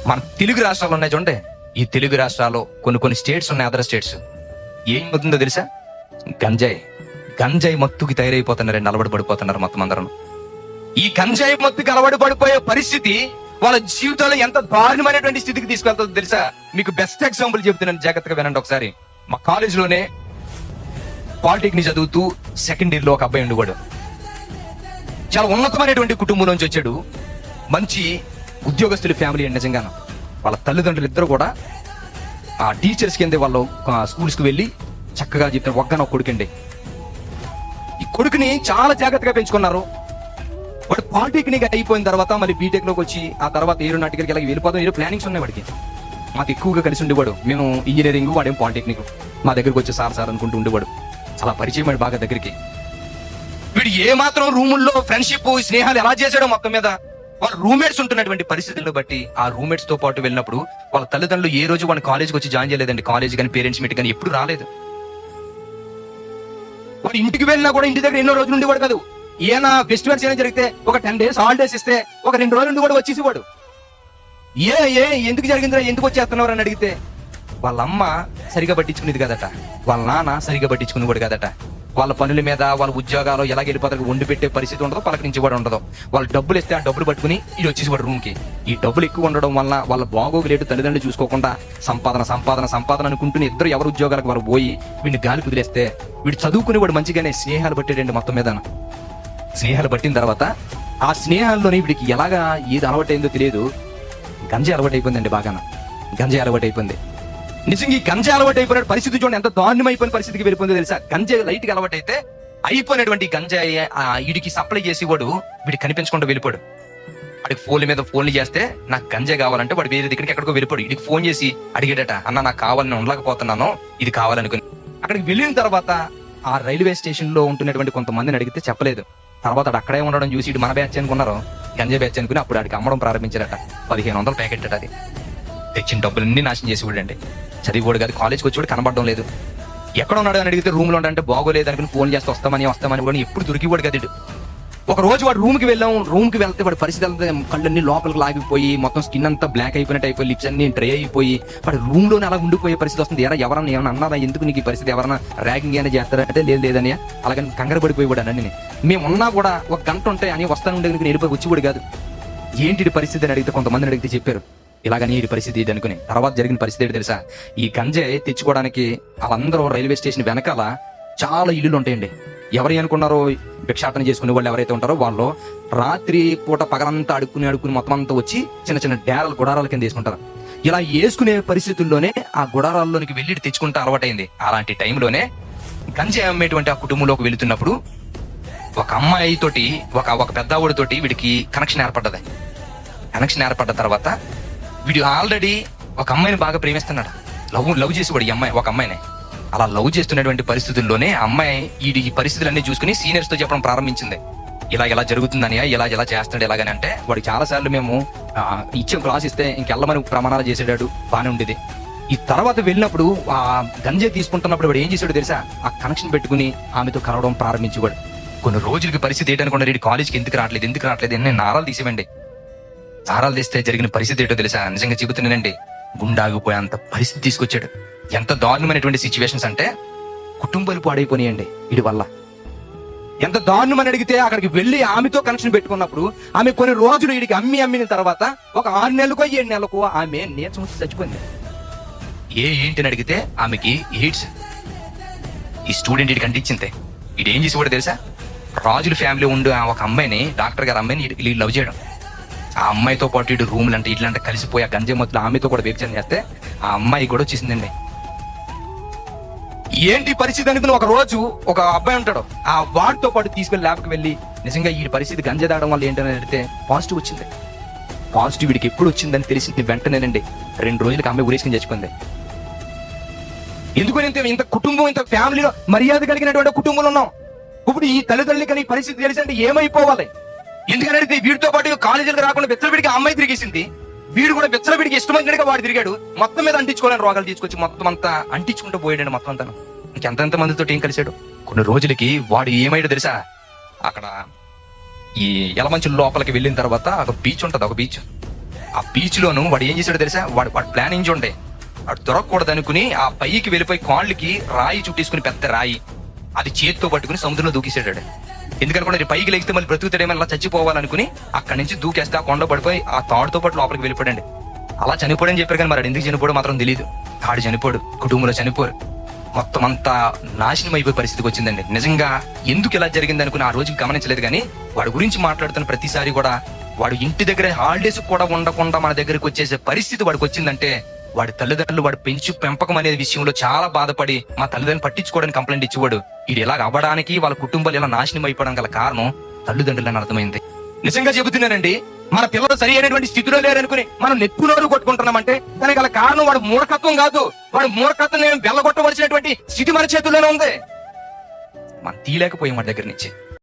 మన తెలుగు రాష్ట్రాలు ఉన్నాయి చూడండి, ఈ తెలుగు రాష్ట్రాల్లో కొన్ని స్టేట్స్ ఉన్నాయి, అదర్ స్టేట్స్. ఏం అవుతుందో తెలుసా? గంజాయి మత్తుకి తయారైపోతున్నారండి, అలవాటు పడిపోతున్నారు మొత్తం అందరూ. ఈ గంజాయి మత్తుకి అలవాటు పడిపోయే పరిస్థితి వాళ్ళ జీవితంలో ఎంత దారుణమైనటువంటి స్థితికి తీసుకెళ్తుందో తెలుసా? మీకు బెస్ట్ ఎగ్జాంపుల్ చెప్తున్నాను, జాగ్రత్తగా వినండి ఒకసారి. మా కాలేజీలోనే పాలిటెక్నిక్ చదువుతూ సెకండ్ ఇయర్ లో ఒక అబ్బాయి ఉండేవాడు. చాలా ఉన్నతమైనటువంటి కుటుంబం నుంచి వచ్చాడు, మంచి ఉద్యోగస్తుల ఫ్యామిలీ అండి. నిజంగాను వాళ్ళ తల్లిదండ్రులు ఇద్దరు కూడా ఆ టీచర్స్ కింద వాళ్ళు స్కూల్స్ కి వెళ్ళి చక్కగా చెప్తారు. ఒక్కన ఒక కొడుకండి, ఈ కొడుకుని చాలా జాగ్రత్తగా పెంచుకున్నారు. వాడు పాలిటెక్నిక్ అయిపోయిన తర్వాత మళ్ళీ బీటెక్ లోకి వచ్చి ఆ తర్వాత ఏరోనాటికల్కి ఇలా వెళ్ళిపోతాం, ఏదో ప్లానింగ్స్ ఉన్నాయి వాడికి. మాకు ఎక్కువగా కలిసి ఉండేవాడు, మేము ఇంజనీరింగ్ వాడేం పాలిటెక్నిక్. మా దగ్గరకు వచ్చి సార్ అనుకుంటూ ఉండేవాడు, చాలా పరిచయం వాడు బాగా దగ్గరికి. వీడు ఏ మాత్రం రూముల్లో ఫ్రెండ్షిప్ స్నేహాలు ఎలా చేశాడో మొత్తం మీద వాళ్ళ రూమ్మేట్స్ ఉంటున్నటువంటి పరిస్థితులను బట్టి ఆ రూమ్మేట్స్ తో పాటు వెళ్ళినప్పుడు వాళ్ళ తల్లిదండ్రులు ఏ రోజు వాడిని కాలేజ్కి వచ్చి జాయిన్ చేయలేదండి. కాలేజ్ కానీ పేరెంట్స్ మీట్ కానీ ఎప్పుడు రాలేదు. వాడు ఇంటికి వెళ్ళినా కూడా ఇంటి దగ్గర ఎన్నో రోజులు ఉండేవాడు కాదు. ఏమైనా ఫెస్టివల్స్ ఏమైనా జరిగితే ఒక 10 days హాలిడేస్ ఇస్తే ఒక 2 రోజులు నుండి కూడా వచ్చేసేవాడు. ఎందుకు జరిగిందిరా, ఎందుకు వచ్చేస్తున్నారు అని అడిగితే వాళ్ళ అమ్మ సరిగా పట్టించుకునేది కదట, వాళ్ళ నాన్న సరిగా పట్టించుకునేవాడు కదట. వాళ్ళ పనుల మీద వాళ్ళ ఉద్యోగాలు ఎలా వెళ్ళిపోతారు, వండి పెట్టే పరిస్థితి ఉండదు, పలకరించేవాడు ఉండదు. వాళ్ళు డబ్బులు ఇస్తే ఆ డబ్బులు పట్టుకుని ఇది వచ్చేసేవాడు రూమ్ కి. ఈ డబ్బులు ఎక్కువ ఉండడం వల్ల వాళ్ళ బాగోగులేటు తల్లిదండ్రులు చూసుకోకుండా సంపాదన అనుకుంటున్న ఇద్దరు ఎవరు ఉద్యోగాలకు వారు పోయి వీడిని గాలి కుదిలేస్తే వీడు చదువుకునేవాడు మంచిగానే స్నేహాలు పట్టాడండి. మొత్తం మీద స్నేహాలు పట్టిన తర్వాత ఆ స్నేహాల్లోనే వీడికి ఎలాగా ఏది అలవాటైందో తెలియదు, గంజాయి అలవాటైపోయిందండి. బాగా గంజాయి అలవాటైపోయింది. నిజంగా ఈ గంజాయి అలవాటు అయిపోయిన పరిస్థితి చూడండి ఎంత దారుణమైపోయిన పరిస్థితికి వెళ్ళిపోయిందో తెలుసా? గంజాయి లైట్ గా అలవాటు అయితే అయిపోయినటువంటి గంజాయి వీడికి సప్లై చేసి వాడు వీడికి కనిపించకుండా వెళ్ళిపోడు. వాడికి ఫోన్ల మీద ఫోన్లు చేస్తే నాకు గంజాయి కావాలంటే వాడు వేరే దగ్గరికి ఎక్కడికో వెళ్ళిపోడు. వీడికి ఫోన్ చేసి అడిగాడట, అన్న నాకు కావాలని ఉండలేకపోతున్నాను, ఇది కావాలనుకుని. అక్కడికి వెళ్ళిన తర్వాత ఆ రైల్వే స్టేషన్ లో ఉంటున్నటువంటి కొంతమందిని అడిగితే చెప్పలేదు. తర్వాత అక్కడే ఉండడం చూసి ఇటు మన బ్యాచ్ అనుకున్నారు, గంజాయి బ్యాచ్ అనుకుని అప్పుడు వాడికి అమ్మడం ప్రారంభించారట. 1500 ప్యాకెట్ అట. అది తెచ్చిన డబ్బులన్నీ నాశనం చేసి వాడండి. చదివాడు కాదు, కాలేజ్కి వచ్చి కూడా కనబడడం లేదు. ఎక్కడ ఉన్నాడు అని అడిగితే రూమ్ లో అంటే బాగోలేదు అనుకుని ఫోన్ చేస్తే వస్తామని కూడా ఎప్పుడు దొరికివాడు కదడు. ఒక రోజు వాడు రూమ్ కి వెళ్తే వాడి పరిస్థితి అంతా కళ్ళన్నీ లోపలికి లాగిపోయి మొత్తం స్కిన్ అంతా బ్లాక్ అయిపోయినట్టు అయిపోయి లిప్స్ అన్ని డ్రై అయిపోయి వాడు రూమ్ లోనే అలా ఉండిపోయే పరిస్థితి వస్తుంది. ఎవరన్నా ఏమన్నా అన్నారా, ఎందుకు నీకు ఈ పరిస్థితి, ఎవరన్నా ర్యాగింగ్ ఏమైనా చేస్తారంటే లేదని అలాగని కంగారు పడిపోయేవాడు. అన్నీ మేము ఉన్నా కూడా ఒక గంట ఉంటాయి అని వస్తాను ఉండేందుకు వెళ్ళిపోయి వచ్చేవాడు కాదు. ఏంటి పరిస్థితి అని అడిగితే కొంతమందిని అడిగితే చెప్పారు ఇలాగని ఈ పరిస్థితి ఇది అనుకుని. తర్వాత జరిగిన పరిస్థితి ఏంటి తెలుసా? ఈ గంజాయి తెచ్చుకోవడానికి వాళ్ళందరూ రైల్వే స్టేషన్ వెనకాల చాలా ఇల్లులు ఉంటాయండి. ఎవరు అనుకున్నారో భిక్షాటన చేసుకునే వాళ్ళు ఎవరైతే ఉంటారో వాళ్ళు రాత్రి పూట పగలంతా అడుక్కుని మొత్తం అంతా వచ్చి చిన్న గుడారాల కింద వేసుకుంటారు. ఇలా వేసుకునే పరిస్థితుల్లోనే ఆ గుడారాల్లోనికి వెళ్ళి తెచ్చుకుంటే అలవాటైంది. అలాంటి టైంలోనే గంజాయి అమ్మేటువంటి ఆ కుటుంబంలోకి వెళుతున్నప్పుడు ఒక అమ్మాయి తోటి ఒక పెద్దవాడితోటి వీడికి కనెక్షన్ ఏర్పడ్డది. కనెక్షన్ ఏర్పడ్డ తర్వాత వీడు ఆల్రెడీ ఒక అమ్మాయిని బాగా ప్రేమిస్తున్నాడు, లవ్ చేసేవాడు ఈ అమ్మాయి, ఒక అమ్మాయిని. అలా లవ్ చేస్తున్నటువంటి పరిస్థితుల్లోనే అమ్మాయి ఈ పరిస్థితులన్నీ చూసుకుని సీనియర్స్ తో చెప్పడం ప్రారంభించింది. ఇలా జరుగుతుందని, ఇలా చేస్తాడు ఎలాగని. అంటే వాడికి చాలా సార్లు మేము ఇచ్చే క్లాస్ ఇస్తే ఇంకెళ్ళమని ప్రమాణాలు చేసేటాడు, బాగానే ఉండేది. ఈ తర్వాత వెళ్ళినప్పుడు ఆ గంజాయి తీసుకుంటున్నప్పుడు వాడు ఏం చేశాడు తెలుసా? ఆ కనెక్షన్ పెట్టుకుని ఆమెతో కలవడం ప్రారంభించేవాడు. కొన్ని రోజులకి పరిస్థితి ఏంటనుకున్నారు, వీడి కాలేజ్కి ఎందుకు రావట్లేదు అని నారాలు తీసేవండి. నారాలు తీస్తే జరిగిన పరిస్థితి ఏంటో తెలుసా? నిజంగా చెబుతున్నానండి, గుండాగిపోయేంత పరిస్థితి తీసుకొచ్చాడు. ఎంత దారుణమైనటువంటి సిచ్యువేషన్స్ అంటే కుటుంబాలు పాడైపోయినాయండి వీడి వల్ల. ఎంత దారుణమని అడిగితే అక్కడికి వెళ్ళి ఆమెతో కనెక్షన్ పెట్టుకున్నప్పుడు ఆమె కొన్ని రోజులు వీడికి అమ్మిన తర్వాత ఒక 6 నెలలకో 7 నెలలకో ఆమె నీరసం వచ్చి చచ్చిపోయింది. ఏంటని అడిగితే ఆమెకి ఎయిడ్స్. ఈ స్టూడెంట్ వీడికి అంటించింది. వీడు ఏం చేసి కూడా తెలుసా? రాజుల ఫ్యామిలీ ఉండి ఒక అమ్మాయిని, డాక్టర్ గారు అమ్మాయిని వీళ్ళు లవ్ చేయడం. ఆ అమ్మాయితో పాటు ఇటు రూమ్లు అంటే ఇట్లంటే కలిసిపోయి ఆ గంజాయి మొత్తం ఆమెతో కూడా వ్యక్తం చేస్తే ఆ అమ్మాయి కూడా వచ్చేసిందండి. ఏంటి పరిస్థితి అనుకుని ఒక రోజు ఒక అబ్బాయి ఉంటాడు, ఆ వాడితో పాటు తీసుకెళ్లి ల్యాబ్కి వెళ్ళి నిజంగా ఈ పరిస్థితి గంజాయి తాగడం వల్ల ఏంటని అడిగితే పాజిటివ్ వచ్చింది. పాజిటివ్ వీడికి ఎప్పుడు వచ్చిందని తెలిసింది వెంటనేనండి 2 రోజులకి అమ్మాయి ఉరేసుకుని చచ్చిపోయింది. ఎందుకని ఇంత కుటుంబం, ఇంత ఫ్యామిలీలో మర్యాద కలిగినటువంటి కుటుంబంలో ఉన్నాం. ఇప్పుడు ఈ తల్లిదండ్రులకి పరిస్థితి తెలిసి అంటే ఏమైపోవాలి? ఎందుకని అడిగితే వీడితో పాటు కాలేజీలకు రాకుండా విచ్చలవిడికి అమ్మాయి తిరిగేసింది. వీడు కూడా విచ్చలవిడికి ఇష్టమైనట్టుగా వాడు తిరిగాడు. మొత్తం మీద అంటించుకోవాలని రోగాలు తీసుకొచ్చి మొత్తం అంతా అంటించుకుంటూ పోయాడు. మొత్తం అంతా ఇంకెంత మందితో ఏం కలిశాడు. కొన్ని రోజులకి వాడు ఏమైనా తెలుసా? అక్కడ ఈ యలమంచి లోపలికి వెళ్ళిన తర్వాత ఒక బీచ్ ఉంటది, ఒక బీచ్ ఆ బీచ్ లోను వాడు ఏం చేశాడో తెలుసా, వాడు ప్లానింగ్ ఉండే, వాడు దొరకకూడదు అనుకుని ఆ పైకి వెళ్ళిపోయి కాళ్ళకి రాయి చుట్టేసుకుని, పెద్ద రాయి అది చేతితో పట్టుకుని సముద్రంలో దూకేసాడు. ఎందుకనుకుంటే పైకి లేగితే మళ్ళీ బ్రతుకుతాడేమో అలా చచ్చిపోవాలనుకుని అక్కడి నుంచి దూకేస్తే ఆ కొండ పడిపోయి ఆ తాడుతో పాటు లోపలికి వెళ్ళిపోయాడండి. అలా చనిపోడని చెప్పారు కానీ మరి ఎందుకు చనిపోవడం మాత్రం తెలియదు. ఆడు చనిపోడు, కుటుంబంలో చనిపోరు, మొత్తం అంతా నాశనం అయిపోయే పరిస్థితికి వచ్చిందండి. నిజంగా ఎందుకు ఇలా జరిగింది అనుకుని ఆ రోజు గమనించలేదు. కానీ వాడి గురించి మాట్లాడుతున్న ప్రతిసారి కూడా వాడు ఇంటి దగ్గర హాలిడేస్ కూడా ఉండకుండా మన దగ్గరికి వచ్చేసే పరిస్థితి వాడికి వచ్చిందంటే వాడి తల్లిదండ్రులు వాడు పెంపకం అనే విషయంలో చాలా బాధపడి మా తల్లిదండ్రులు పట్టించుకోవడానికి కంప్లైంట్ ఇచ్చేవాడు. ఇది ఇలా అవ్వడానికి వాళ్ళ కుటుంబాలు ఇలా నాశనం అయిపోవడం గల కారణం తల్లిదండ్రులని అర్థమైంది. నిజంగా చెబుతున్నానండి, మన పిల్లలు సరి అయినటువంటి స్థితిలో లేరనుకుని మనం నెప్పునోరు కొట్టుకుంటున్నామంటే దానికి గల కారణం వాడు మూర్ఖత్వం కాదు. వాడు మూర్ఖత్వం వెళ్ళగొట్టవలసినటువంటి స్థితి మన చేతుల్లోనే ఉంది. మనం తీయలేకపోయాం వాడి దగ్గర నుంచి.